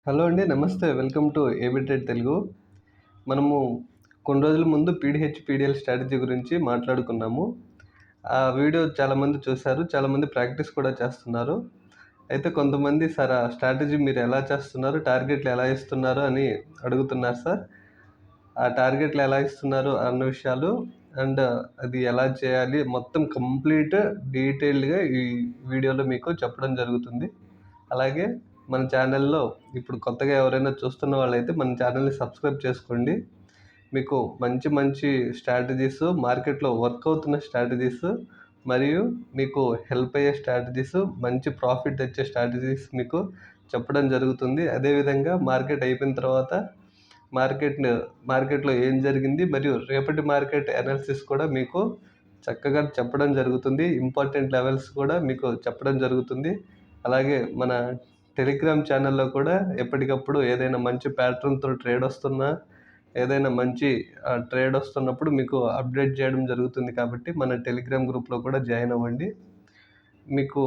Hello అండి. నమస్తే. Welcome to AB trade Telugu. మనము కొన్ని రోజుల ముందు పీడీహెచ్, పీడీఎల్ స్ట్రాటజీ గురించి మాట్లాడుకున్నాము. ఆ వీడియో చాలామంది చూశారు. చాలామంది ప్రాక్టీస్ కూడా చేస్తున్నారు. అయితే కొంతమంది సార్ ఆ స్ట్రాటజీ మీరు ఎలా చేస్తున్నారు? టార్గెట్లు ఎలా ఇస్తున్నారు? అని అడుగుతున్నారు సార్. ఆ టార్గెట్లు ఎలా ఇస్తున్నారు అన్న విషయాలు అండ్ అది ఎలా చేయాలి మొత్తం కంప్లీట్ డీటెయిల్డ్‌గా ఈ వీడియోలో మీకు చెప్పడం జరుగుతుంది. అలాగే మన ఛానల్‌లో ఇప్పుడు కొత్తగా ఎవరైనా చూస్తున్న వాళ్ళైతే మన ఛానల్‌ని సబ్స్క్రైబ్ చేసుకోండి. మీకు మంచి మంచి స్ట్రాటజీస్, మార్కెట్‌లో వర్క్ అవుతున్న స్ట్రాటజీస్ మరియు మీకు హెల్ప్ అయ్యే స్ట్రాటజీస్, మంచి ప్రాఫిట్ తెచ్చే స్ట్రాటజీస్ మీకు చెప్పడం జరుగుతుంది. అదేవిధంగా మార్కెట్ అయిపోయిన తర్వాత మార్కెట్‌లో ఏం జరిగింది మరియు రేపటి మార్కెట్ అనాలిసిస్ కూడా మీకు చక్కగా చెప్పడం జరుగుతుంది. ఇంపార్టెంట్ లెవెల్స్ కూడా మీకు చెప్పడం జరుగుతుంది. అలాగే మన టెలిగ్రామ్ ఛానల్లో కూడా ఎప్పటికప్పుడు ఏదైనా మంచి ప్యాటర్న్‌తో ట్రేడ్ వస్తున్నా, ఏదైనా మంచి ట్రేడ్ వస్తున్నప్పుడు మీకు అప్డేట్ చేయడం జరుగుతుంది కాబట్టి మన టెలిగ్రామ్ గ్రూప్‌లో కూడా జాయిన్ అవ్వండి. మీకు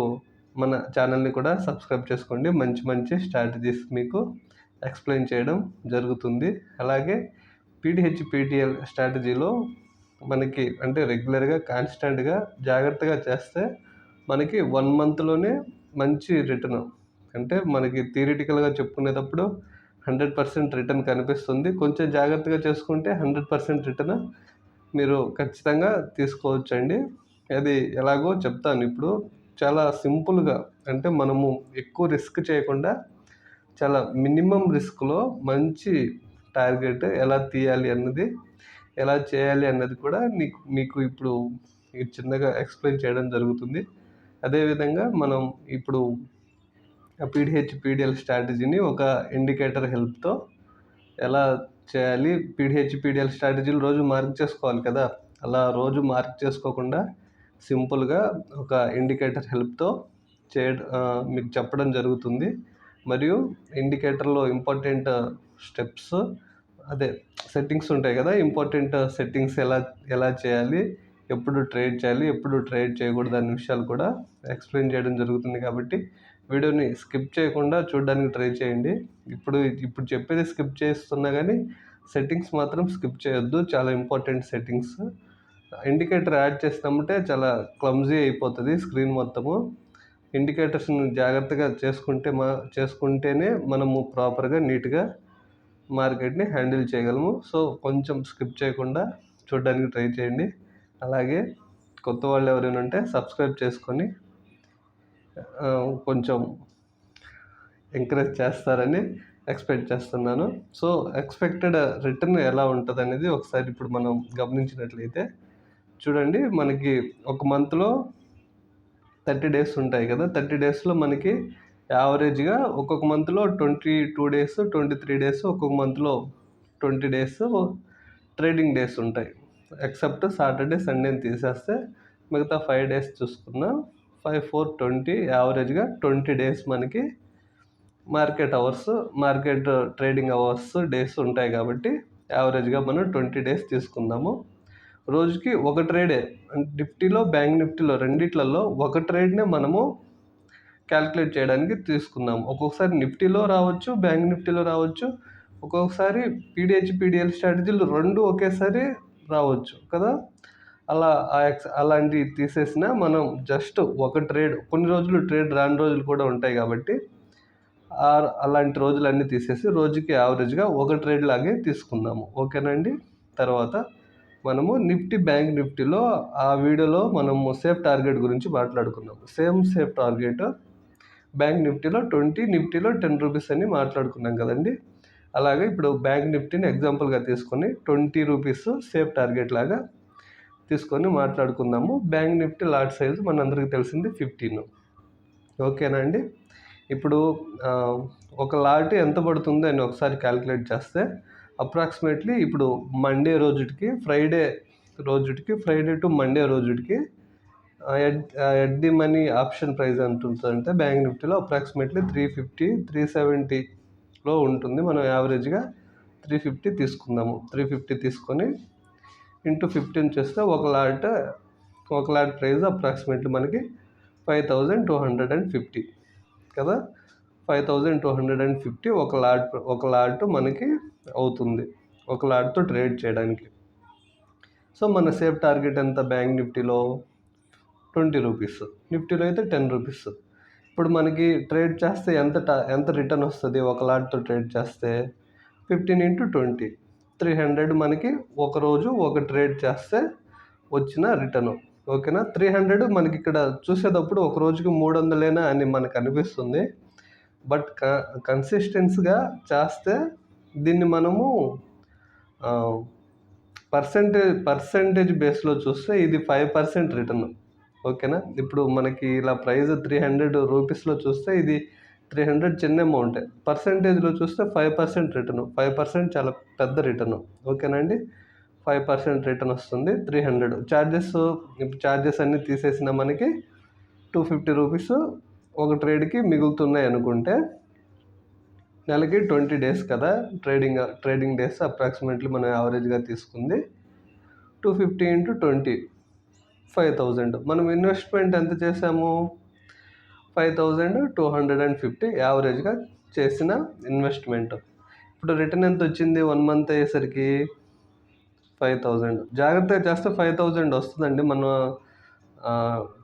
మన ఛానల్‌ని కూడా సబ్స్క్రైబ్ చేసుకోండి. మంచి మంచి స్ట్రాటజీస్ మీకు ఎక్స్‌ప్లెయిన్ చేయడం జరుగుతుంది. అలాగే పీడీహెచ్, పీటీఎల్ స్ట్రాటజీలో మనకి అంటే రెగ్యులర్‌గా, కాన్స్టెంట్‌గా, జాగ్రత్తగా చేస్తే మనకి 1 మంత్‌లోనే మంచి రిటర్న్ అంటే మనకి థియరిటికల్‌గా చెప్పుకునేటప్పుడు 100% రిటర్న్ కనిపిస్తుంది. కొంచెం జాగ్రత్తగా చేసుకుంటే 100% రిటర్న్ మీరు ఖచ్చితంగా తీసుకోవచ్చండి. అది ఎలాగో చెప్తాను ఇప్పుడు. చాలా సింపుల్‌గా అంటే మనము ఎక్కువ రిస్క్ చేయకుండా చాలా మినిమమ్ రిస్క్‌లో మంచి టార్గెట్ ఎలా తీయాలి అన్నది, ఎలా చేయాలి అన్నది కూడా మీకు ఇప్పుడు చిన్నగా ఎక్స్‌ప్లెయిన్ చేయడం జరుగుతుంది. అదేవిధంగా మనం ఇప్పుడు పీడీహెచ్, పీడీఎల్ స్ట్రాటజీని ఒక ఇండికేటర్ హెల్ప్‌తో ఎలా చేయాలి? పీడీహెచ్, పీడీఎల్ స్ట్రాటజీలు రోజు మార్క్ చేసుకోవాలి కదా! అలా రోజు మార్క్ చేసుకోకుండా సింపుల్‌గా ఒక ఇండికేటర్ హెల్ప్‌తో మీకు చెప్పడం జరుగుతుంది. మరియు ఇండికేటర్‌లో ఇంపార్టెంట్ స్టెప్స్ అదే సెట్టింగ్స్ ఉంటాయి కదా! ఇంపార్టెంట్ సెట్టింగ్స్ ఎలా చేయాలి? ఎప్పుడు ట్రేడ్ చేయాలి? ఎప్పుడు ట్రేడ్ చేయకూడదు? అనే విషయాలు కూడా ఎక్స్‌ప్లెయిన్ చేయడం జరుగుతుంది కాబట్టి వీడియోని స్కిప్ చేయకుండా చూడడానికి ట్రై చేయండి. ఇప్పుడు చెప్పేది స్కిప్ చేస్తున్నా కానీ సెట్టింగ్స్ మాత్రం స్కిప్ చేయొద్దు. చాలా ఇంపార్టెంట్ సెట్టింగ్స్. ఇండికేటర్ యాడ్ చేసినామంటే చాలా క్లమ్జీ అయిపోతుంది స్క్రీన్ మొత్తము. ఇండికేటర్స్‌ని జాగ్రత్తగా చేసుకుంటేనే మనము ప్రాపర్‌గా, నీట్‌గా మార్కెట్‌ని హ్యాండిల్ చేయగలము. సో, కొంచెం స్కిప్ చేయకుండా చూడడానికి ట్రై చేయండి. అలాగే కొత్త వాళ్ళు ఎవరైనా ఉంటే సబ్స్క్రైబ్ చేసుకొని కొంచెం ఎంకరేజ్ చేస్తారని ఎక్స్పెక్ట్ చేస్తున్నాను. సో, ఎక్స్‌పెక్టెడ్ రిటర్న్ ఎలా ఉంటదనేది ఒకసారి ఇప్పుడు మనం గమనించినట్లయితే చూడండి, మనకి ఒక మంత్‌లో 30 డేస్ ఉంటాయి కదా! 30 డేస్‌లో మనకి యావరేజ్‌గా ఒక్కొక్క మంత్‌లో 22 డేస్, 23 డేస్, ఒక్కొక్క మంత్‌లో 20 డేస్ ట్రేడింగ్ డేస్ ఉంటాయి. ఎక్సెప్ట్ సాటర్‌డే, సండేని తీసేస్తే మిగతా 5 డేస్ చూసుకున్నా 5, 4, 20 యావరేజ్‌గా 20 డేస్ మనకి మార్కెట్ ట్రేడింగ్ అవర్స్, డేస్ ఉంటాయి కాబట్టి యావరేజ్‌గా మనం 20 డేస్ తీసుకుందాము. రోజుకి ఒక ట్రేడే నిఫ్టీలో, బ్యాంక్ నిఫ్టీలో రెండిట్లలో ఒక ట్రేడ్‌నే మనము క్యాలిక్యులేట్ చేయడానికి తీసుకుందాం. ఒక్కొక్కసారి నిఫ్టీలో రావచ్చు, బ్యాంక్ నిఫ్టీలో రావచ్చు. ఒక్కొక్కసారి పీడీహెచ్, పీడీఎల్ స్ట్రాటజీలు 2 ఒకేసారి రావచ్చు కదా! అలాంటివి తీసేసినా మనం జస్ట్ ఒక ట్రేడ్ కొన్ని రోజులు ట్రేడ్ రాని రోజులు కూడా ఉంటాయి కాబట్టి అలాంటి రోజులన్నీ తీసేసి రోజుకి యావరేజ్‌గా ఒక ట్రేడ్ లాగే తీసుకుందాము. ఓకేనా అండి? తర్వాత మనము నిఫ్టీ, బ్యాంక్ నిఫ్టీలో ఆ వీడియోలో మనము సేఫ్ టార్గెట్ గురించి మాట్లాడుకున్నాము. సేఫ్ టార్గెట్ బ్యాంక్ నిఫ్టీలో 20, నిఫ్టీలో 10 రూపీస్ అని మాట్లాడుకున్నాం కదండి. అలాగే ఇప్పుడు బ్యాంక్ నిఫ్టీని ఎగ్జాంపుల్‌గా తీసుకొని 20 రూపీస్ సేఫ్ టార్గెట్ లాగా తీసుకొని మాట్లాడుకుందాము. బ్యాంక్ నిఫ్టీ లాట్ సైజ్ మనందరికీ తెలిసింది 15. ఓకేనా అండి? ఇప్పుడు ఒక లాట్ ఎంత పడుతుంది అని ఒకసారి క్యాలిక్యులేట్ చేస్తే అప్రాక్సిమేట్లీ ఇప్పుడు మండే టు మండే రోజుటికి at the money option price ఎంత ఉంటుందంటే బ్యాంక్ నిఫ్టీలో అప్రాక్సిమేట్లీ 350, 370లో ఉంటుంది. మనం యావరేజ్‌గా 350 తీసుకుందాము. 350 తీసుకొని ఇంటూ 15 చేస్తే ఒక లాట్ ప్రైస్ అప్రాక్సిమేట్లీ మనకి 5250 కదా! 5250 ఒక లాట్ మనకి అవుతుంది, ఒక లాట్తో ట్రేడ్ చేయడానికి. సో మన సేఫ్ టార్గెట్ ఎంత బ్యాంక్ నిఫ్టీలో? 20 రూపీస్, నిఫ్టీలో అయితే 10 రూపీస్. ఇప్పుడు మనకి ట్రేడ్ చేస్తే ఎంత రిటర్న్ వస్తుంది ఒక లాట్తో ట్రేడ్ చేస్తే? 15 into 20, 300 మనకి ఒకరోజు ఒక ట్రేడ్ చేస్తే వచ్చిన రిటర్న్. ఓకేనా? 300 మనకి ఇక్కడ చూసేటప్పుడు ఒక రోజుకి 300 అని మనకు అనిపిస్తుంది. బట్ కన్సిస్టెన్సీగా చేస్తే దీన్ని మనము పర్సెంటేజ్ బేస్లో చూస్తే ఇది 5% రిటర్న్. ఓకేనా? ఇప్పుడు మనకి ఇలా ప్రైస్ 300 రూపీస్లో చూస్తే ఇది 300 చిన్న అమౌంటే. పర్సెంటేజ్లో చూస్తే 5% రిటర్న్. 5% చాలా పెద్ద రిటర్న్. ఓకేనా అండి? 5% రిటర్న్ వస్తుంది. 300 ఛార్జెస్ అన్నీ తీసేసిన మనకి 250 రూపీస్ ఒక ట్రేడ్కి మిగులుతున్నాయి అనుకుంటే, నెలకి 20 డేస్ కదా ట్రేడింగ్ డేస్ అప్రాక్సిమేట్లీ మనం యావరేజ్గా తీసుకుంది. 250 into 20, 5000. మనం ఇన్వెస్ట్మెంట్ ఎంత చేసాము? 5250 యావరేజ్గా చేసిన ఇన్వెస్ట్మెంట్. ఇప్పుడు రిటర్న్ ఎంత వచ్చింది 1 మంత్ అయ్యేసరికి? 5000. జాగ్రత్తగా చేస్తే 5000 వస్తుందండి. మన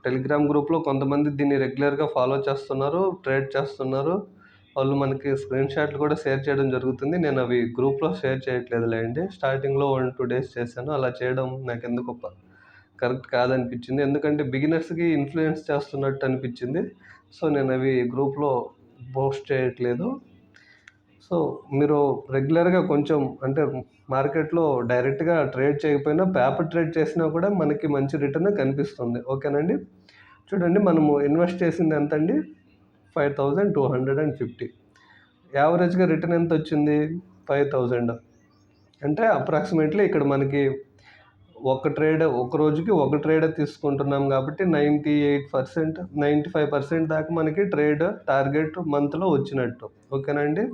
టెలిగ్రామ్ గ్రూప్లో కొంతమంది దీన్ని రెగ్యులర్గా ఫాలో చేస్తున్నారు, ట్రేడ్ చేస్తున్నారు. వాళ్ళు మనకి స్క్రీన్ షాట్లు కూడా షేర్ చేయడం జరుగుతుంది. నేను అవి గ్రూప్లో షేర్ చేయట్లేదులేండి. స్టార్టింగ్లో 1-2 డేస్ చేశాను. అలా చేయడం నాకు ఎందుకు కరెక్ట్ కాదనిపించింది. ఎందుకంటే బిగినర్స్కి ఇన్ఫ్లుయెన్స్ చేస్తున్నట్టు అనిపించింది. సో నేను అవి గ్రూప్లో పోస్ట్ చేయట్లేదు. సో మీరు రెగ్యులర్గా కొంచెం అంటే మార్కెట్లో డైరెక్ట్గా ట్రేడ్ చేయకపోయినా పేపర్ ట్రేడ్ చేసినా కూడా మనకి మంచి రిటర్న్ కనిపిస్తుంది. ఓకేనండి? చూడండి, మనము ఇన్వెస్ట్ చేసింది ఎంతండి? 5250. యావరేజ్గా రిటర్న్ ఎంత వచ్చింది? 5000. అంటే అప్రాక్సిమేట్లీ ఇక్కడ మనకి ఒక రోజుకి ఒక ట్రేడ్ తీసుకుంటున్నాం కాబట్టి 98%, 95% దాకా మనకి ట్రేడ్ టార్గెట్ మంత్లో వచ్చినట్టు. ఓకేనండి?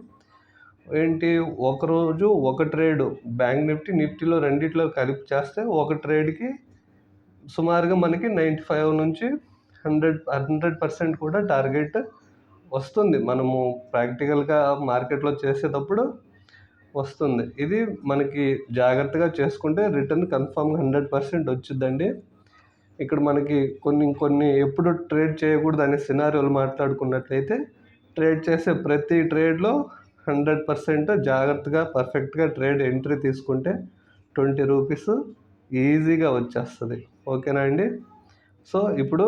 ఏంటి, ఒకరోజు ఒక ట్రేడ్ బ్యాంక్ నిఫ్టీలో రెండిట్లో కలిపి చేస్తే ఒక ట్రేడ్కి సుమారుగా మనకి 95 నుంచి 100% కూడా టార్గెట్ వస్తుంది. మనము ప్రాక్టికల్గా మార్కెట్లో చేసేటప్పుడు వస్తుంది. ఇది మనకి జాగ్రత్తగా చేసుకుంటే రిటర్న్ కన్ఫామ్గా 100% వచ్చిందండి. ఇక్కడ మనకి కొన్ని ఎప్పుడు ట్రేడ్ చేయకూడదు అనే సినారియోలు మాట్లాడుకున్నట్లయితే, ట్రేడ్ చేసే ప్రతి ట్రేడ్లో 100% జాగ్రత్తగా పర్ఫెక్ట్గా ట్రేడ్ ఎంట్రీ తీసుకుంటే 20 రూపీస్ ఈజీగా వచ్చేస్తుంది. ఓకేనా అండి? సో ఇప్పుడు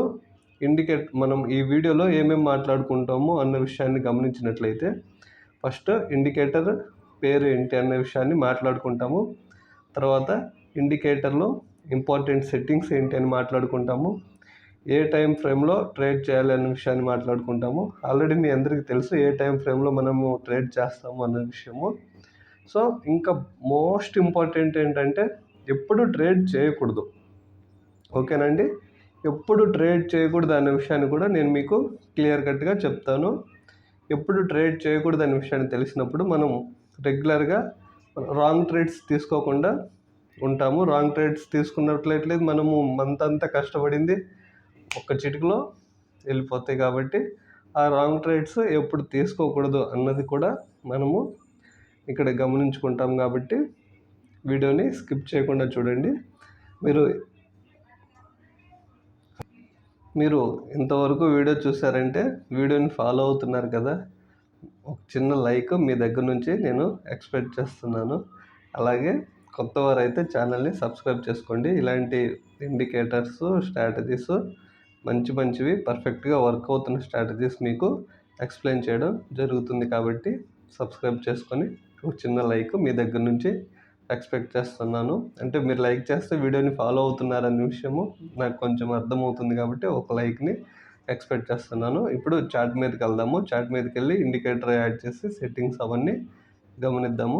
మనం ఈ వీడియోలో ఏమేమి మాట్లాడుకుంటామో అన్న విషయాన్ని గమనించినట్లయితే, ఫస్ట్ ఇండికేటర్ పేరు ఏంటి అనే విషయాన్ని మాట్లాడుకుంటాము. తర్వాత ఇండికేటర్లో ఇంపార్టెంట్ సెట్టింగ్స్ ఏంటి అని మాట్లాడుకుంటాము. ఏ టైం ఫ్రేమ్లో ట్రేడ్ చేయాలి అనే విషయాన్ని మాట్లాడుకుంటాము. ఆల్రెడీ మీ అందరికీ తెలుసు ఏ టైం ఫ్రేమ్లో మనము ట్రేడ్ చేస్తాము అన్న విషయము. సో ఇంకా మోస్ట్ ఇంపార్టెంట్ ఏంటంటే ఎప్పుడు ట్రేడ్ చేయకూడదు. ఓకేనండి? ఎప్పుడు ట్రేడ్ చేయకూడదు అనే విషయాన్ని కూడా నేను మీకు క్లియర్ కట్గా చెప్తాను. ఎప్పుడు ట్రేడ్ చేయకూడదు అనే విషయాన్ని తెలిసినప్పుడు మనం రెగ్యులర్గా రాంగ్ ట్రేడ్స్ తీసుకోకుండా ఉంటాము. రాంగ్ ట్రేడ్స్ తీసుకున్నట్లయితే మనము మంత్ అంతా కష్టపడింది ఒక్క చిటికలో వెళ్ళిపోతాయి. కాబట్టి ఆ రాంగ్ ట్రేడ్స్ ఎప్పుడు తీసుకోకూడదు అన్నది కూడా మనము ఇక్కడ గమనించుకుంటాం. కాబట్టి వీడియోని స్కిప్ చేయకుండా చూడండి. మీరు ఇంతవరకు వీడియో చూసారంటే వీడియోని ఫాలో అవుతున్నారు కదా. ఒక చిన్న లైక్ మీ దగ్గర నుంచి నేను ఎక్స్పెక్ట్ చేస్తున్నాను. అలాగే కొత్తవారు అయితే ఛానల్ని సబ్స్క్రైబ్ చేసుకోండి. ఇలాంటి ఇండికేటర్స్, స్ట్రాటజీస్ మంచివి పర్ఫెక్ట్గా వర్క్ అవుతున్న స్ట్రాటజీస్ మీకు ఎక్స్ప్లెయిన్ చేయడం జరుగుతుంది. కాబట్టి సబ్స్క్రైబ్ చేసుకొని ఒక చిన్న లైక్ మీ దగ్గర నుంచి ఎక్స్పెక్ట్ చేస్తున్నాను. అంటే మీరు లైక్ చేస్తే వీడియోని ఫాలో అవుతున్నారనే విషయము నాకు కొంచెం అర్థమవుతుంది. కాబట్టి ఒక లైక్ని ఎక్స్పెక్ట్ చేస్తున్నాను. ఇప్పుడు చార్ట్ మీదకి వెళ్దాము. చార్ట్ మీదకి వెళ్ళి ఇండికేటర్ యాడ్ చేసి సెట్టింగ్స్ అవన్నీ గమనిద్దాము.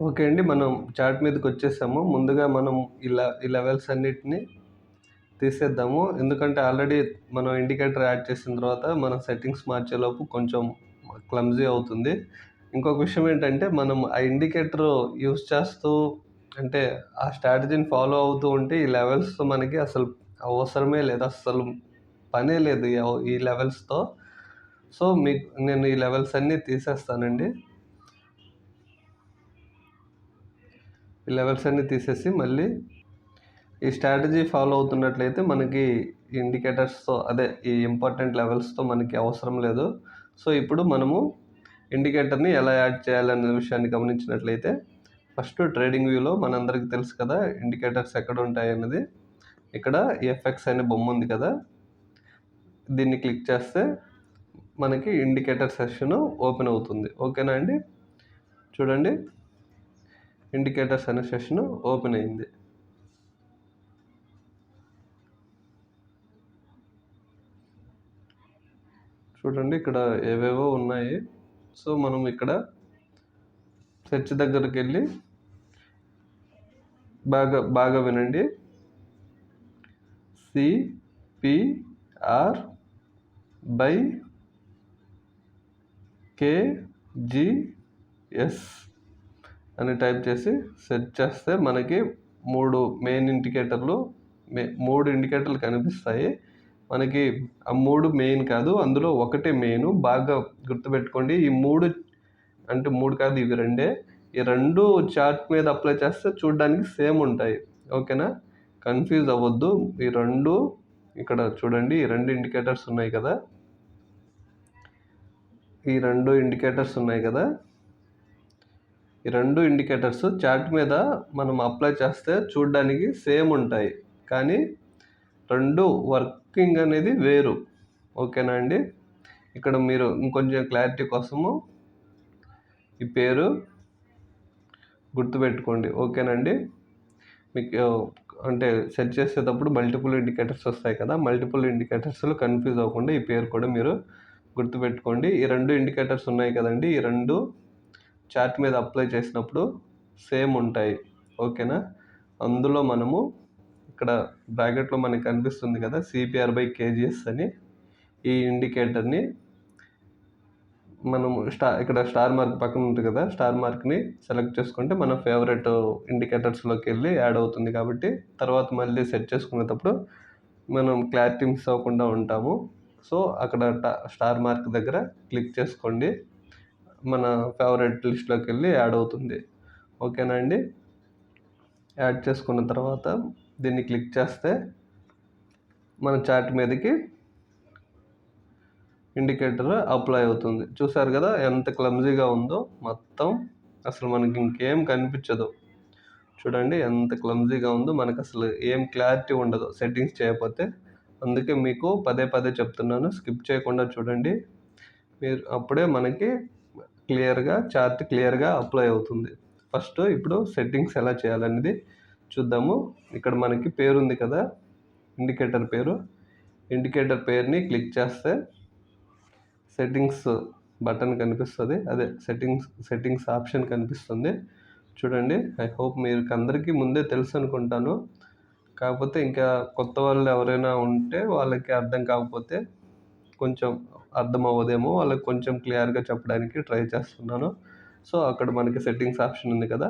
ఓకే అండి, మనం చార్ట్ మీదకి వచ్చేసాము. ముందుగా మనం ఈ లెవెల్స్ అన్నిటిని తీసేద్దాము. ఎందుకంటే ఆల్రెడీ మనం ఇండికేటర్ యాడ్ చేసిన తర్వాత మనం సెట్టింగ్స్ మార్చేలోపు కొంచెం క్లమ్జీ అవుతుంది. ఇంకొక విషయం ఏంటంటే మనం ఆ ఇండికేటర్ యూస్ చేస్తూ అంటే ఆ స్ట్రాటజీని ఫాలో అవుతూ ఉంటే ఈ లెవెల్స్ మనకి అసలు అవసరమే లేదు, అసలు పనే లేదు ఈ లెవెల్స్తో. సో మీకు నేను ఈ లెవెల్స్ అన్నీ తీసేస్తానండి. ఈ లెవెల్స్ అన్నీ తీసేసి మళ్ళీ ఈ స్ట్రాటజీ ఫాలో అవుతున్నట్లయితే మనకి ఇండికేటర్స్తో ఈ ఇంపార్టెంట్ లెవెల్స్తో మనకి అవసరం లేదు. సో ఇప్పుడు మనము ఇండికేటర్ని ఎలా యాడ్ చేయాలనే విషయాన్ని గమనించినట్లయితే ఫస్ట్ ట్రేడింగ్ వ్యూలో మనందరికీ తెలుసు కదా ఇండికేటర్స్ ఎక్కడ ఉంటాయి అన్నది. ఇక్కడ ఎఫ్ఎక్స్ అనే బొమ్మ ఉంది కదా, దీన్ని క్లిక్ చేస్తే మనకి ఇండికేటర్ సెషన్ ఓపెన్ అవుతుంది. ఓకేనా అండి? చూడండి, ఇండికేటర్స్ అనే సెషన్ ఓపెన్ అయింది. చూడండి ఇక్కడ ఏవేవో ఉన్నాయి. సో మనం ఇక్కడ సెర్చ్ దగ్గరికి వెళ్ళి బాగా వినండి. CPR by KGS అని టైప్ చేసి సెర్చ్ చేస్తే మనకి మూడు ఇండికేటర్లు కనిపిస్తాయి. మనకి ఆ మూడు మెయిన్ కాదు, అందులో ఒకటే మెయిన్. బాగా గుర్తుపెట్టుకోండి. ఈ మూడు కాదు, ఇవి రెండే. ఈ రెండు చార్ట్ మీద అప్లై చేస్తే చూడడానికి సేమ్ ఉంటాయి. ఓకేనా? కన్ఫ్యూజ్ అవ్వద్దు. ఈ రెండు ఇక్కడ చూడండి, ఈ రెండు ఇండికేటర్స్ ఉన్నాయి కదా, ఈ రెండు ఇండికేటర్స్ చార్ట్ మీద మనం అప్లై చేస్తే చూడడానికి సేమ్ ఉంటాయి, కానీ రెండు వర్కింగ్ అనేది వేరు. ఓకేనా అండి? ఇక్కడ మీరు ఇంకొంచెం క్లారిటీ కోసము ఈ పేరు గుర్తుపెట్టుకోండి. ఓకేనండి? మీకు సెర్చ్ చేసేటప్పుడు మల్టిపుల్ ఇండికేటర్స్ వస్తాయి కదా, మల్టిపుల్ ఇండికేటర్స్లో కన్ఫ్యూజ్ అవ్వకుండా ఈ పేరు కూడా మీరు గుర్తుపెట్టుకోండి. ఈ రెండు ఇండికేటర్స్ ఉన్నాయి కదండి, ఈ రెండు చార్ట్ మీద అప్లై చేసినప్పుడు సేమ్ ఉంటాయి. ఓకేనా? అందులో మనము ఇక్కడ బ్రాకెట్లో మనకి కనిపిస్తుంది కదా CPR by KGS అని, ఈ ఇండికేటర్ని మనము ఇక్కడ స్టార్ మార్క్ పక్కన ఉంటుంది కదా, స్టార్ మార్క్ని సెలెక్ట్ చేసుకుంటే మన ఫేవరెట్ ఇండికేటర్స్లోకి వెళ్ళి యాడ్ అవుతుంది. కాబట్టి తర్వాత మళ్ళీ సెట్ చేసుకునేటప్పుడు మనం క్లారిటీ మిస్ అవ్వకుండా ఉంటాము. సో అక్కడ స్టార్ మార్క్ దగ్గర క్లిక్ చేసుకోండి, మన ఫేవరెట్ లిస్ట్లోకి వెళ్ళి యాడ్ అవుతుంది. ఓకేనా అండి? యాడ్ చేసుకున్న తర్వాత దీన్ని క్లిక్ చేస్తే మన చార్ట్ మీదకి ఇండికేటర్ అప్లై అవుతుంది. చూసారు కదా ఎంత క్లమ్జీగా ఉందో, మొత్తం అసలు మనకి ఇంకేం కనిపించదు. చూడండి ఎంత క్లమ్జీగా ఉందో, మనకు అసలు ఏం క్లారిటీ ఉండదు సెట్టింగ్స్ చేయకపోతే. అందుకే మీకు పదే చెప్తున్నాను, స్కిప్ చేయకుండా చూడండి. మీరు అప్పుడే మనకి చార్ట్ క్లియర్గా అప్లై అవుతుంది. ఫస్ట్ ఇప్పుడు సెట్టింగ్స్ ఎలా చేయాలనేది చూద్దాము. ఇక్కడ మనకి పేరు ఉంది కదా, ఇండికేటర్ పేరుని క్లిక్ చేస్తే సెట్టింగ్స్ బటన్ కనిపిస్తుంది, సెట్టింగ్స్ ఆప్షన్ కనిపిస్తుంది. చూడండి, ఐ హోప్ మీకు అందరికీ ముందే తెలుసు అనుకుంటాను. కాకపోతే ఇంకా కొత్త వాళ్ళు ఎవరైనా ఉంటే వాళ్ళకి అర్థం కాకపోతే కొంచెం అర్థం అవ్వదేమో, వాళ్ళకి కొంచెం క్లియర్గా చెప్పడానికి ట్రై చేస్తున్నాను. సో అక్కడ మనకి సెట్టింగ్స్ ఆప్షన్ ఉంది కదా,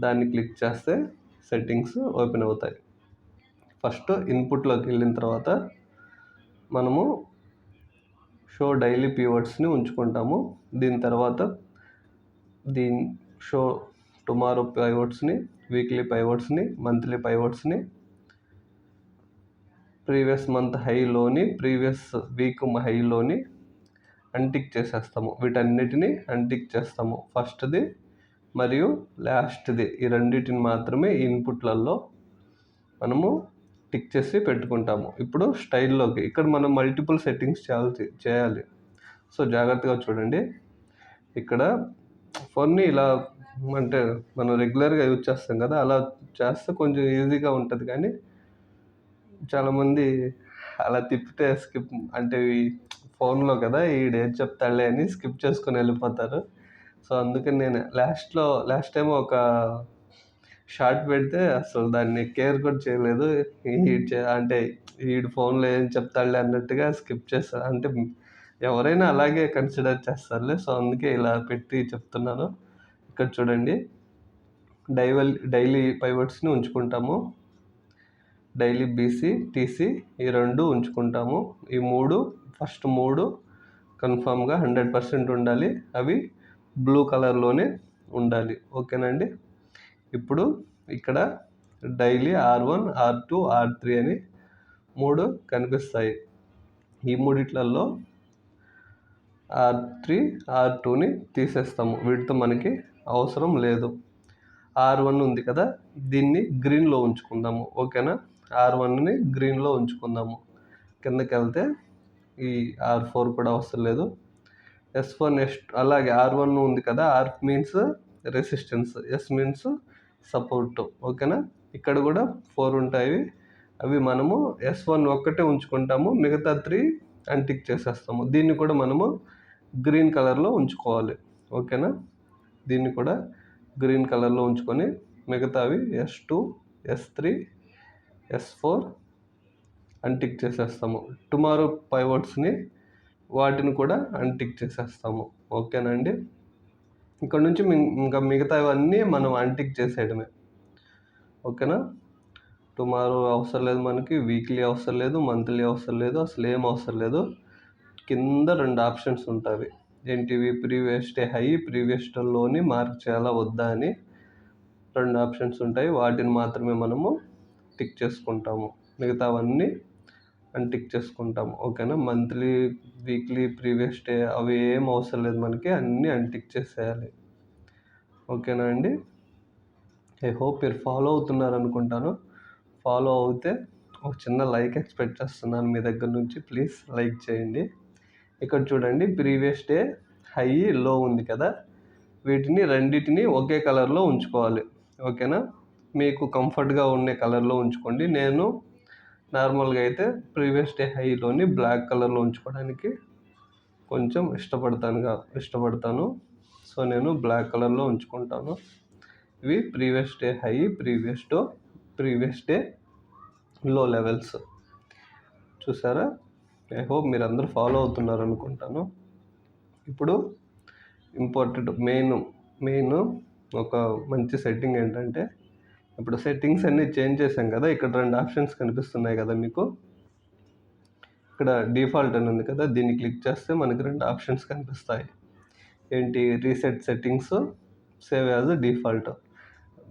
దాన్ని క్లిక్ చేస్తే సెట్టింగ్స్ ఓపెన్ అవుతాయి. ఫస్ట్ ఇన్పుట్లోకి వెళ్ళిన తర్వాత మనము షో డైలీ పీవర్డ్స్ని ఉంచుకుంటాము. దీని తర్వాత షో టుమారో పైవర్డ్స్ని, వీక్లీ పైవర్డ్స్ని, మంత్లీ పైవర్డ్స్ని, ప్రీవియస్ మంత్ హైలోని, ప్రీవియస్ వీక్ హైలోని అన్టిక్ చేసేస్తాము. వీటన్నిటిని అన్టిక్ చేస్తాము. ఫస్ట్ది మరియు లాస్ట్ది, ఈ రెండింటిని మాత్రమే ఇన్పుట్లలో మనము టిక్ చేసి పెట్టుకుంటాము. ఇప్పుడు స్టైల్లోకి ఇక్కడ మనం మల్టిపుల్ సెట్టింగ్స్ చేయాలి. సో జాగ్రత్తగా చూడండి. ఇక్కడ ఫోన్ని ఇలా మనం రెగ్యులర్గా యూజ్ చేస్తాం కదా, అలా చేస్తే కొంచెం ఈజీగా ఉంటుంది. కానీ చాలామంది అలా తిప్పితే స్కిప్ ఈ ఫోన్లో కదా, ఈడేం చెప్తాడులే అని స్కిప్ చేసుకొని వెళ్ళిపోతారు. సో అందుకని నేను లాస్ట్ టైం ఒక షార్ట్ పెడితే అసలు దాన్ని కేర్ కూడా చేయలేదు. వీడి ఫోన్లో ఏం చెప్తాడులే అన్నట్టుగా స్కిప్ చేస్తారు. ఎవరైనా అలాగే కన్సిడర్ చేస్తారులే. సో అందుకే ఇలా పెట్టి చెప్తున్నాను. ఇక్కడ చూడండి, డైలీ పైవర్డ్స్ని ఉంచుకుంటాము. డైలీ BC, TC ఈ రెండు ఉంచుకుంటాము. ఈ ఫస్ట్ మూడు కన్ఫామ్గా 100% ఉండాలి. అవి బ్లూ కలర్లోనే ఉండాలి. ఓకేనండి. ఇప్పుడు ఇక్కడ డైలీ R1, R2, R3 అని 3 కనిపిస్తాయి. ఈ మూడిట్లలో R3, R2ని తీసేస్తాము. వీటితో మనకి అవసరం లేదు. R1 ఉంది కదా, దీన్ని గ్రీన్లో ఉంచుకుందాము. ఓకేనా. R1ని గ్రీన్లో ఉంచుకుందాము. కిందకి వెళ్తే ఈ R4 కూడా అవసరం లేదు. S1, S2 అలాగే R1 ఉంది కదా, R means resistance, S means support. ఓకేనా. ఇక్కడ కూడా 4 ఉంటాయి. అవి మనము S1 ఒక్కటే ఉంచుకుంటాము, మిగతా 3 అన్టిక్ చేసేస్తాము. దీన్ని కూడా మనము గ్రీన్ కలర్లో ఉంచుకోవాలి. ఓకేనా. దీన్ని కూడా గ్రీన్ కలర్లో ఉంచుకొని మిగతావి S2, S3, S4 అన్టిక్ చేసేస్తాము. టుమారో పైవట్స్ని వాటిని కూడా అన్టిక్ చేసేస్తాము. ఓకేనండి. ఇక్కడ నుంచి ఇంకా మిగతావన్నీ మనం అన్టిక్ చేసేయడమే. ఓకేనా. టుమారో అవసరం లేదు మనకి, వీక్లీ అవసరం లేదు, మంత్లీ అవసరం లేదు, అసలు ఏం అవసరం లేదు. కింద 2 ఆప్షన్స్ ఉంటాయి. ఏంటివి? Previous day high, previous day లోని మార్క్ చేయాలా వద్దా అని 2 ఆప్షన్స్ ఉంటాయి. వాటిని మాత్రమే మనము టిక్ చేసుకుంటాము. మిగతావన్నీ అన్టిక్ చేసుకుంటాము. ఓకేనా. మంత్లీ, వీక్లీ, ప్రీవియస్ డే అవి ఏం అవసరం లేదు మనకి, అన్నీ అన్టిక్ చేసేయాలి. ఓకేనా అండి. ఐ హోప్ మీరు ఫాలో అవుతున్నారు అనుకుంటాను. ఫాలో అవుతే ఒక చిన్న లైక్ ఎక్స్పెక్ట్ చేస్తున్నాను మీ దగ్గర నుంచి. ప్లీజ్ లైక్ చేయండి. ఇక్కడ చూడండి, ప్రీవియస్ డే హై, లో ఉంది కదా, వీటిని రెండింటిని ఒకే కలర్లో ఉంచుకోవాలి. ఓకేనా. మీకు కంఫర్ట్గా ఉండే కలర్లో ఉంచుకోండి. నేను నార్మల్గా అయితే ప్రీవియస్ డే హైలోని బ్లాక్ కలర్లో ఉంచుకోవడానికి కొంచెం ఇష్టపడతాను. సో నేను బ్లాక్ కలర్లో ఉంచుకుంటాను. ఇవి previous day high, previous day లో లెవెల్స్. చూసారా. ఐ హోప్ మీరు అందరూ ఫాలో అవుతున్నారు అనుకుంటాను. ఇప్పుడు ఇంపార్టెంట్ మెయిన్ ఒక మంచి సెట్టింగ్ ఏంటంటే, ఇప్పుడు సెట్టింగ్స్ అన్నీ చేంజ్ చేసాం కదా, ఇక్కడ 2 ఆప్షన్స్ కనిపిస్తున్నాయి కదా మీకు. ఇక్కడ డిఫాల్ట్ అని ఉంది కదా, దీన్ని క్లిక్ చేస్తే మనకి 2 ఆప్షన్స్ కనిపిస్తాయి. ఏంటి? Reset settings, save as default.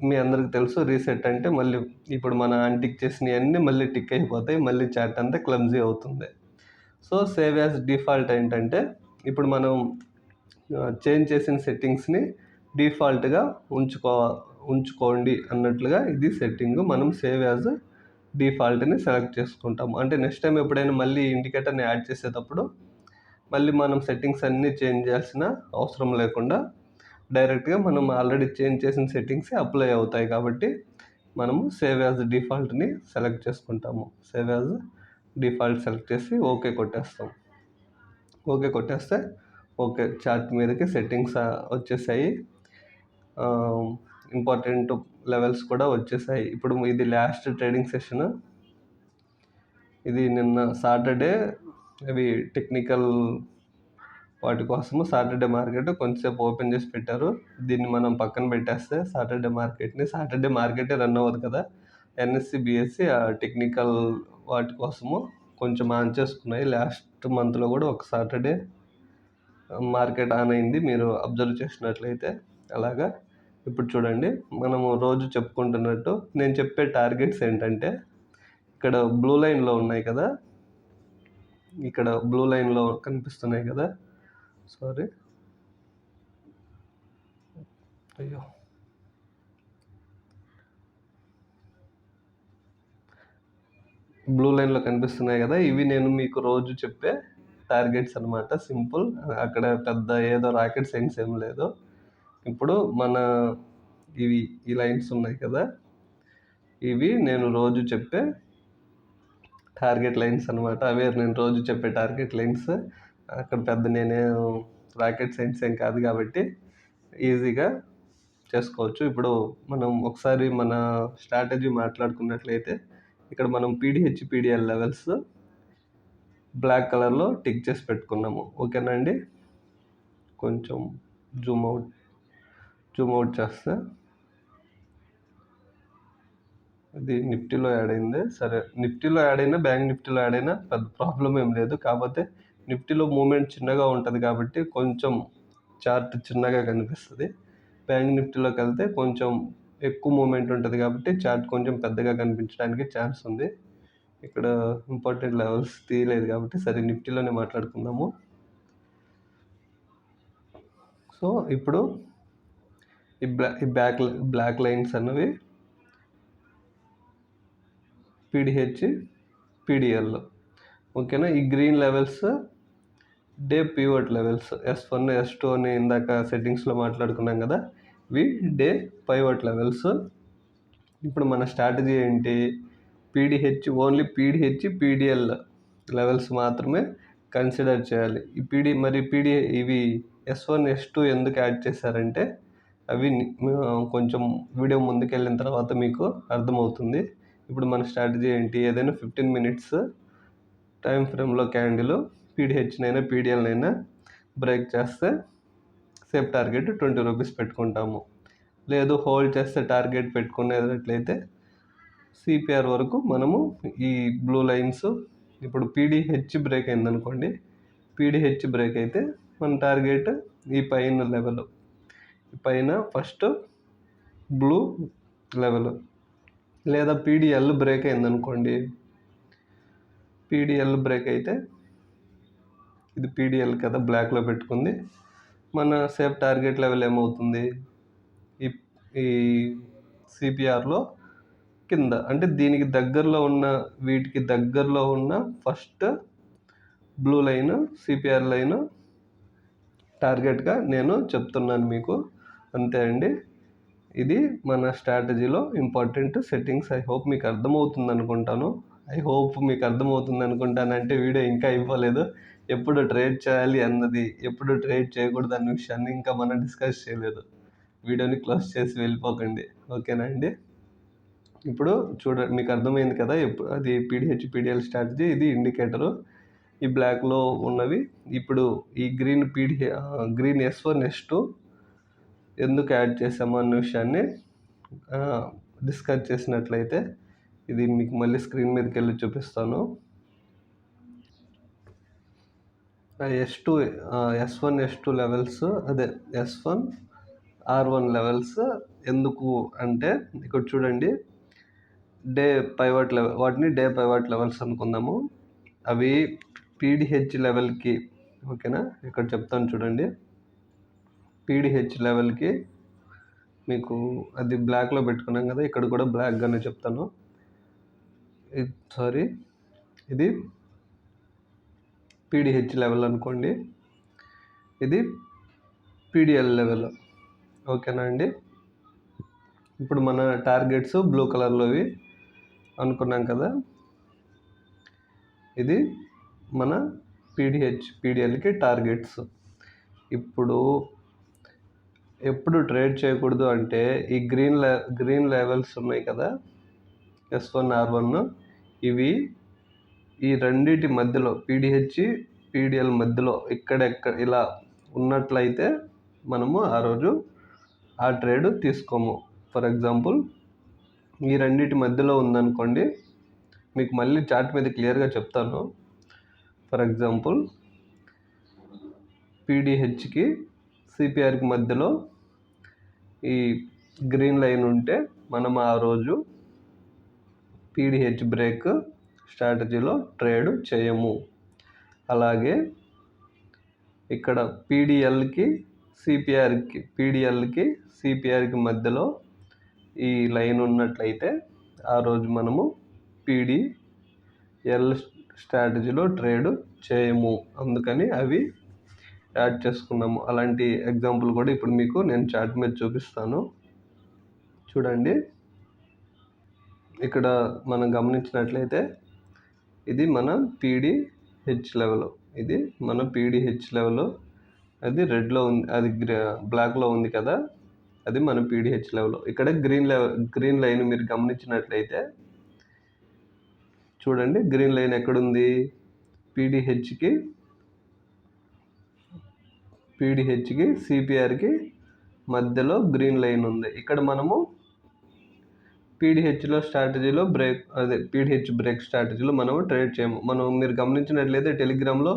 మీ అందరికి తెలుసు, రీసెట్ అంటే మళ్ళీ ఇప్పుడు మన అన్టిక్ చేసినవన్నీ మళ్ళీ టిక్ అయిపోతాయి, మళ్ళీ చాట్ అంతా క్లమ్జీ అవుతుంది. సో సేవ్ యాజ్ డిఫాల్ట్ ఏంటంటే, ఇప్పుడు మనం చేంజ్ చేసిన సెట్టింగ్స్ని డిఫాల్ట్గా ఉంచుకోండి అన్నట్లుగా ఇది సెట్టింగ్. మనం సేవ్ యాజ్ డిఫాల్ట్ని సెలెక్ట్ చేసుకుంటాము. అంటే నెక్స్ట్ టైం ఎప్పుడైనా మళ్ళీ ఇండికేటర్ని యాడ్ చేసేటప్పుడు మళ్ళీ మనం సెట్టింగ్స్ అన్నీ చేంజ్ చేయాల్సిన అవసరం లేకుండా డైరెక్ట్గా మనం ఆల్రెడీ చేంజ్ చేసిన సెట్టింగ్సే అప్లై అవుతాయి. కాబట్టి మనము సేవ్ యాజ్ డిఫాల్ట్ని సెలెక్ట్ చేసుకుంటాము. సేవ్ యాజ్ డిఫాల్ట్ సెలెక్ట్ చేసి ఓకే కొట్టేస్తాం. ఓకే కొట్టేస్తే ఓకే, చార్ట్ మీదకి సెట్టింగ్స్ వచ్చేసాయి. ఇంపార్టెంట్ లెవెల్స్ కూడా వచ్చేసాయి. ఇప్పుడు ఇది లాస్ట్ ట్రేడింగ్ సెషన్. ఇది నిన్న సాటర్డే, అవి టెక్నికల్ వాటి కోసము సాటర్డే మార్కెట్ కొంచెంసేపు ఓపెన్ చేసి పెట్టారు. దీన్ని మనం పక్కన పెట్టేస్తే సాటర్డే మార్కెటే రన్ అవ్వదు కదా, ఎన్ఎస్సి, బిఎస్సి టెక్నికల్ వాటి కోసము కొంచెం ఆన్ చేసుకున్నాయి. లాస్ట్ మంత్లో కూడా ఒక సాటర్డే మార్కెట్ ఆన్ అయింది, మీరు అబ్జర్వ్ చేసినట్లయితే. అలాగా ఇప్పుడు చూడండి, మనము రోజు చెప్పుకుంటున్నట్టు నేను చెప్పే టార్గెట్స్ ఏంటంటే, ఇక్కడ బ్లూ లైన్లో ఉన్నాయి కదా, ఇక్కడ బ్లూ లైన్లో కనిపిస్తున్నాయి కదా, సారీ అయ్యో, బ్లూ లైన్లో కనిపిస్తున్నాయి కదా, ఇవి నేను మీకు రోజు చెప్పే టార్గెట్స్ అనమాట. సింపుల్, అక్కడ పెద్ద ఏదో రాకెట్ సైన్స్ ఏం లేదు. ఇప్పుడు మన ఈ లైన్స్ ఉన్నాయి కదా, ఇవి నేను రోజు చెప్పే టార్గెట్ లైన్స్ అనమాట. అవే నేను రోజు చెప్పే టార్గెట్ లైన్స్. అక్కడ పెద్ద నేనే రాకెట్ సైన్స్ ఏం కాదు కాబట్టి ఈజీగా చేసుకోవచ్చు. ఇప్పుడు మనం ఒకసారి మన స్ట్రాటజీ మాట్లాడుకున్నట్లయితే, ఇక్కడ మనం పీడిఎల్ లెవెల్స్ బ్లాక్ కలర్లో టిక్ చేసి పెట్టుకున్నాము. ఓకేనా అండి. కొంచెం జూమ్ అవుట్ చేస్తే ఇది నిఫ్టీలో యాడ్ అయింది. సరే, నిఫ్టీలో యాడ్ అయినా, బ్యాంక్ నిఫ్టీలో యాడ్ అయినా పెద్ద ప్రాబ్లం ఏం లేదు. కాకపోతే నిఫ్టీలో మూమెంట్ చిన్నగా ఉంటుంది కాబట్టి కొంచెం చార్ట్ చిన్నగా కనిపిస్తుంది. బ్యాంక్ నిఫ్టీలోకి వెళ్తే కొంచెం ఎక్కువ మూమెంట్ ఉంటుంది కాబట్టి చార్ట్ కొంచెం పెద్దగా కనిపించడానికి ఛాన్స్ ఉంది. ఇక్కడ ఇంపార్టెంట్ లెవెల్స్ తీయలేదు కాబట్టి సరే నిఫ్టీలోనే మాట్లాడుకుందాము. సో ఇప్పుడు ఈ బ్లాక్ లైన్స్ అన్నవి పీడిహెచ్, పీడిఎల్, ఓకేనా. ఈ green levels day pivot levels S1, S2 అని ఇందాక సెట్టింగ్స్లో మాట్లాడుకున్నాం కదా, ఇవి డే పైవట్ లెవెల్స్. ఇప్పుడు మన స్ట్రాటజీ ఏంటి? పీడిహెచ్, ఓన్లీ పీడిహెచ్, పీడిఎల్ లెవెల్స్ మాత్రమే కన్సిడర్ చేయాలి. ఇవి S1, S2 ఎందుకు యాడ్ చేశారంటే అవి కొంచెం వీడియో ముందుకెళ్ళిన తర్వాత మీకు అర్థమవుతుంది. ఇప్పుడు మన స్ట్రాటజీ ఏంటి? ఏదైనా 15 minutes టైం ఫ్రేమ్లో క్యాండిల్ పీడిహెచ్నైనా పీడిఎల్నైనా బ్రేక్ చేస్తే సేఫ్ టార్గెట్ 20 రూపీస్ పెట్టుకుంటాము. లేదు హోల్డ్ చేస్తే టార్గెట్ పెట్టుకునేటట్లయితే సిపిఆర్ వరకు మనము ఈ బ్లూ లైన్స్, ఇప్పుడు పీడిహెచ్ బ్రేక్ అయిందనుకోండి, పీడిహెచ్ బ్రేక్ అయితే మన టార్గెట్ ఈ పైన లెవెల్, పైన ఫస్ట్ బ్లూ లెవెల్. లేదా పీడిఎల్ బ్రేక్ అయిందనుకోండి, పీడిఎల్ బ్రేక్ అయితే ఇది పీడిఎల్ కదా బ్లాక్లో పెట్టుకుంది, మన సేఫ్ టార్గెట్ లెవెల్ ఏమవుతుంది? ఈ సిపిఆర్లో కింద, అంటే దీనికి దగ్గరలో ఉన్న, వీటికి దగ్గరలో ఉన్న first blue line CPR line టార్గెట్గా నేను చెప్తున్నాను మీకు, అంతే అండి. ఇది మన స్ట్రాటజీలో ఇంపార్టెంట్ సెట్టింగ్స్. ఐ హోప్ మీకు అర్థమవుతుంది అనుకుంటానంటే వీడియో ఇంకా అయిపోలేదు. ఎప్పుడు ట్రేడ్ చేయాలి అన్నది, ఎప్పుడు ట్రేడ్ చేయకూడదు అన్న విషయాన్ని ఇంకా మనం డిస్కస్ చేయలేదు. వీడియోని క్లోజ్ చేసి వెళ్ళిపోకండి, ఓకేనా అండి. ఇప్పుడు మీకు అర్థమైంది కదా, అది పీడిహెచ్, పీడిఎల్ స్ట్రాటజీ. ఇది ఇండికేటరు. ఈ బ్లాక్లో ఉన్నవి ఇప్పుడు ఈ గ్రీన్ S1, S2 ఎందుకు యాడ్ చేసాము అన్న విషయాన్ని డిస్కస్ చేసినట్లయితే, ఇది మీకు మళ్ళీ స్క్రీన్ మీదకి వెళ్ళి చూపిస్తాను. S1, S2 లెవెల్స్, అదే S1, R1 లెవెల్స్ ఎందుకు అంటే, ఇక్కడ చూడండి, డే పైవట్ లెవెల్, వాటిని డే పైవట్ లెవెల్స్ అనుకుందాము. అవి పీడిహెచ్ లెవెల్కి, ఓకేనా, ఇక్కడ చెప్తాను చూడండి. పీడిహెచ్ లెవెల్కి మీకు అది బ్లాక్లో పెట్టుకున్నాం కదా, ఇక్కడ కూడా బ్లాక్గానే చెప్తాను. ఇది పీడిహెచ్ లెవెల్ అనుకోండి, ఇది పీడిఎల్ లెవెల్, ఓకేనా అండి. ఇప్పుడు మన టార్గెట్స్ బ్లూ కలర్లోవి అనుకున్నాం కదా, ఇది మన పీడిహెచ్, పీడిఎల్కి టార్గెట్స్. ఇప్పుడు ఎప్పుడు ట్రేడ్ చేయకూడదు అంటే, ఈ గ్రీన్ లెవెల్స్ ఉన్నాయి కదా, S1, R1, ఇవి ఈ రెండింటి మధ్యలో, పీడిహెచ్, పీడిఎల్ మధ్యలో ఇలా ఉన్నట్లయితే మనము ఆ రోజు ఆ ట్రేడ్ తీసుకోము. ఫర్ ఎగ్జాంపుల్ ఈ రెండింటి మధ్యలో ఉందనుకోండి, మీకు మళ్ళీ చార్ట్ మీద క్లియర్గా చెప్తాను. ఫర్ ఎగ్జాంపుల్ పీడిహెచ్కి, సిపిఆర్కి మధ్యలో ఈ గ్రీన్ లైన్ ఉంటే మనం ఆ రోజు పీడిహెచ్ బ్రేక్ స్ట్రాటజీలో ట్రేడ్ చేయము. అలాగే ఇక్కడ పీడిఎల్కి, సిపిఆర్కి మధ్యలో ఈ లైన్ ఉన్నట్లయితే ఆ రోజు మనము పీడిఎల్ స్ట్రాటజీలో ట్రేడ్ చేయము. అందుకని అవి యాడ్ చేసుకున్నాము. అలాంటి ఎగ్జాంపుల్ కూడా ఇప్పుడు మీకు నేను చార్ట్ మీద చూపిస్తాను, చూడండి. ఇక్కడ మనం గమనించినట్లయితే ఇది మన పీడిహెచ్ లెవెల్, ఇది మన పీడిహెచ్ లెవెల్. అది రెడ్లో ఉంది, అది బ్లాక్లో ఉంది కదా, అది మన పీడిహెచ్ లెవెల్. ఇక్కడ గ్రీన్ లైన్ మీరు గమనించినట్లయితే చూడండి, గ్రీన్ లైన్ ఎక్కడుంది? పీడిహెచ్కి, సిపిఆర్కి మధ్యలో గ్రీన్ లైన్ ఉంది. ఇక్కడ మనము పీడిహెచ్లో స్ట్రాటజీలో పీడిహెచ్ బ్రేక్ స్ట్రాటజీలో మనము ట్రేడ్ చేయము. మీరు గమనించినట్లయితే టెలిగ్రామ్లో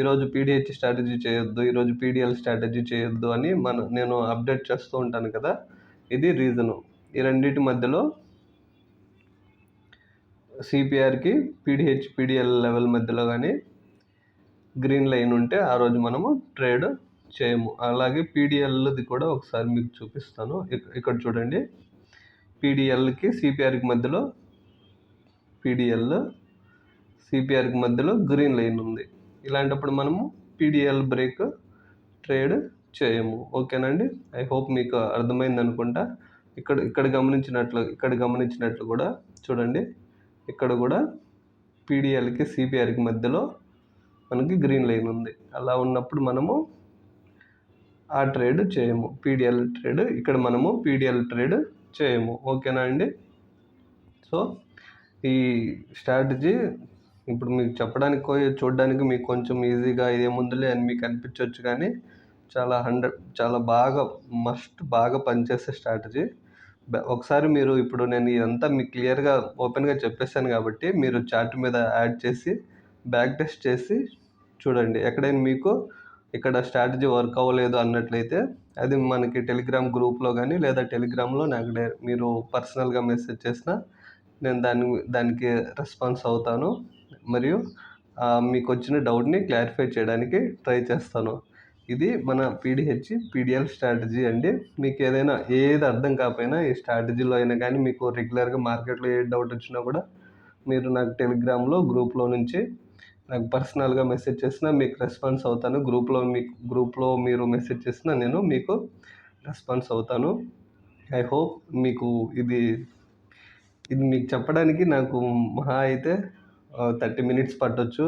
ఈరోజు పీడిహెచ్ స్ట్రాటజీ చేయొద్దు, ఈరోజు పీడిఎల్ స్ట్రాటజీ చేయొద్దు అని నేను అప్డేట్ చేస్తూ ఉంటాను కదా. ఇది రీజను. ఈ రెండింటి మధ్యలో సిపిఆర్కి పీడిహెచ్ పీడిఎల్ లెవెల్ మధ్యలో కానీ గ్రీన్ లైన్ ఉంటే ఆ రోజు మనము ట్రేడ్ చేయము. అలాగే పీడిఎల్ది కూడా ఒకసారి మీకు చూపిస్తాను. ఇక్కడ చూడండి, పీడిఎల్కి సిపిఆర్కి మధ్యలో సిపిఆర్కి మధ్యలో గ్రీన్ లైన్ ఉంది. ఇలాంటప్పుడు మనము పీడిఎల్ బ్రేక్ ట్రేడ్ చేయము. ఓకేనండి, ఐ హోప్ మీకు అర్థమైంది అనుకుంటా. ఇక్కడ గమనించినట్లు కూడా చూడండి, ఇక్కడ కూడా పీడిఎల్కి సిపిఆర్కి మధ్యలో మనకి గ్రీన్ లైన్ ఉంది. అలా ఉన్నప్పుడు మనము ఆ ట్రేడ్ చేయము, పీడిఎల్ ట్రేడ్. ఇక్కడ మనము పీడిఎల్ ట్రేడ్ చేయము. ఓకేనా అండి. సో ఈ స్ట్రాటజీ ఇప్పుడు మీకు చెప్పడానికి చూడడానికి మీకు కొంచెం ఈజీగా ఇదేముందులే అని మీకు అనిపించవచ్చు, కానీ చాలా బాగా పనిచేసే స్ట్రాటజీ. ఒకసారి మీరు ఇప్పుడు నేను ఇదంతా మీకు క్లియర్గా ఓపెన్గా చెప్పేశాను కాబట్టి మీరు చార్ట్ మీద యాడ్ చేసి బ్యాక్ టెస్ట్ చేసి చూడండి. ఎక్కడైనా మీకు ఇక్కడ స్ట్రాటజీ వర్క్ అవ్వలేదు అన్నట్లయితే అది మనకి టెలిగ్రామ్ గ్రూప్లో కానీ లేదా టెలిగ్రామ్లో నాకు మీరు పర్సనల్గా మెసేజ్ చేసినా నేను దానికి రెస్పాన్స్ అవుతాను, మరియు మీకు వచ్చిన డౌట్ని క్లారిఫై చేయడానికి ట్రై చేస్తాను. ఇది మన పీడిఎల్ స్ట్రాటజీ అండి. మీకు ఏది అర్థం కాకపోయినా ఈ స్ట్రాటజీలో అయినా కానీ మీకు రెగ్యులర్గా మార్కెట్లో ఏ డౌట్ వచ్చినా కూడా మీరు నాకు టెలిగ్రామ్లో గ్రూప్లో నుంచి నాకు పర్సనల్గా మెసేజ్ చేసినా మీకు రెస్పాన్స్ అవుతాను. గ్రూప్లో మీరు మెసేజ్ చేసినా నేను మీకు రెస్పాన్స్ అవుతాను. ఐ హోప్ మీకు ఇది మీకు చెప్పడానికి నాకు మహా అయితే 30 minutes పట్టొచ్చు.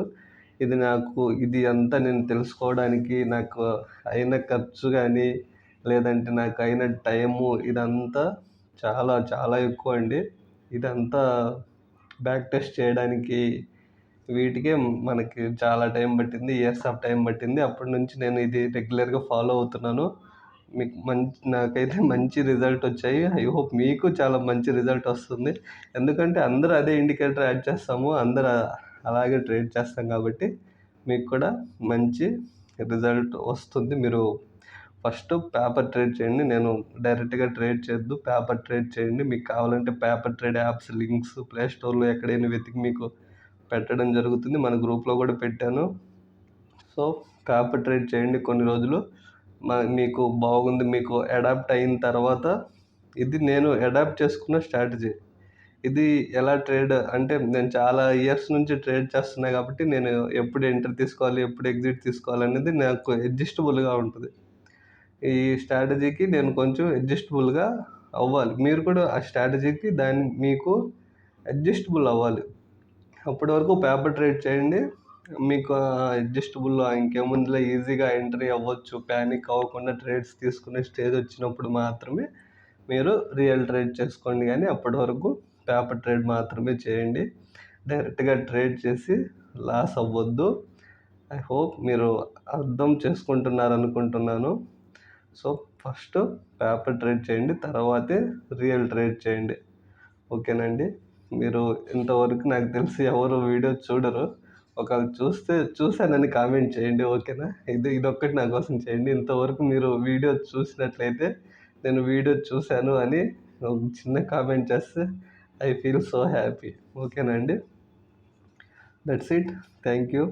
ఇది అంతా నేను తెలుసుకోవడానికి నాకు అయిన ఖర్చు కానీ లేదంటే నాకు అయిన టైము ఇదంతా చాలా చాలా ఎక్కువ అండి. ఇదంతా బ్యాక్ టెస్ట్ చేయడానికి వీటికే మనకి చాలా టైం పట్టింది, ఇయర్స్ ఆఫ్ టైం పట్టింది. అప్పటి నుంచి నేను ఇది రెగ్యులర్గా ఫాలో అవుతున్నాను. మీకు నాకైతే మంచి రిజల్ట్ వచ్చాయి. ఐ హోప్ మీకు చాలా మంచి రిజల్ట్ వస్తుంది. ఎందుకంటే అందరూ అదే ఇండికేటర్ యాడ్ చేస్తాము, అందరూ అలాగే ట్రేడ్ చేస్తాం కాబట్టి మీకు కూడా మంచి రిజల్ట్ వస్తుంది. మీరు ఫస్ట్ పేపర్ ట్రేడ్ చేయండి. నేను డైరెక్ట్గా ట్రేడ్ చేయొద్దు, పేపర్ ట్రేడ్ చేయండి. మీకు కావాలంటే paper trade apps links play స్టోర్లో ఎక్కడైనా వెతికి మీకు పెట్టడం జరుగుతుంది. మన గ్రూప్లో కూడా పెట్టాను. సో పేపర్ ట్రేడ్ చేయండి కొన్ని రోజులు, మీకు బాగుంది. మీకు అడాప్ట్ అయిన తర్వాత ఇది నేను అడాప్ట్ చేసుకున్న స్ట్రాటజీ. ఇది ఎలా ట్రేడ్ అంటే నేను చాలా ఇయర్స్ నుంచి ట్రేడ్ చేస్తున్నా కాబట్టి నేను ఎప్పుడు ఎంటర్ తీసుకోవాలి, ఎప్పుడు ఎగ్జిట్ తీసుకోవాలి అనేది నాకు అడ్జస్టబుల్గా ఉంటుంది. ఈ స్ట్రాటజీకి నేను కొంచెం అడ్జస్టబుల్గా అవ్వాలి. మీరు కూడా ఆ స్ట్రాటజీకి మీకు అడ్జస్టబుల్ అవ్వాలి. అప్పటి వరకు పేపర్ ట్రేడ్ చేయండి. మీకు అడ్జస్టబుల్ ఇంకేముందులో ఈజీగా ఎంట్రీ అవ్వచ్చు. ప్యానిక్ అవ్వకుండా ట్రేడ్స్ తీసుకునే స్టేజ్ వచ్చినప్పుడు మాత్రమే మీరు రియల్ ట్రేడ్ చేసుకోండి, కానీ అప్పటి వరకు పేపర్ ట్రేడ్ మాత్రమే చేయండి. డైరెక్ట్గా ట్రేడ్ చేసి లాస్ అవ్వద్దు. ఐ హోప్ మీరు అర్థం చేసుకుంటున్నారు అనుకుంటున్నాను. సో ఫస్ట్ పేపర్ ట్రేడ్ చేయండి, తర్వాతే రియల్ ట్రేడ్ చేయండి. ఓకేనండి. మీరు ఇంతవరకు నాకు తెలిసి ఎవరు వీడియో చూడరు. ఒకవేళ చూశానని కామెంట్ చేయండి. ఓకేనా. ఇదొక్కటి నా కోసం చేయండి. ఇంతవరకు మీరు వీడియో చూసినట్లయితే నేను వీడియో చూశాను అని ఒక చిన్న కామెంట్ చేస్తే ఐ ఫీల్ సో హ్యాపీ. ఓకేనా అండి. That's it. Thank you.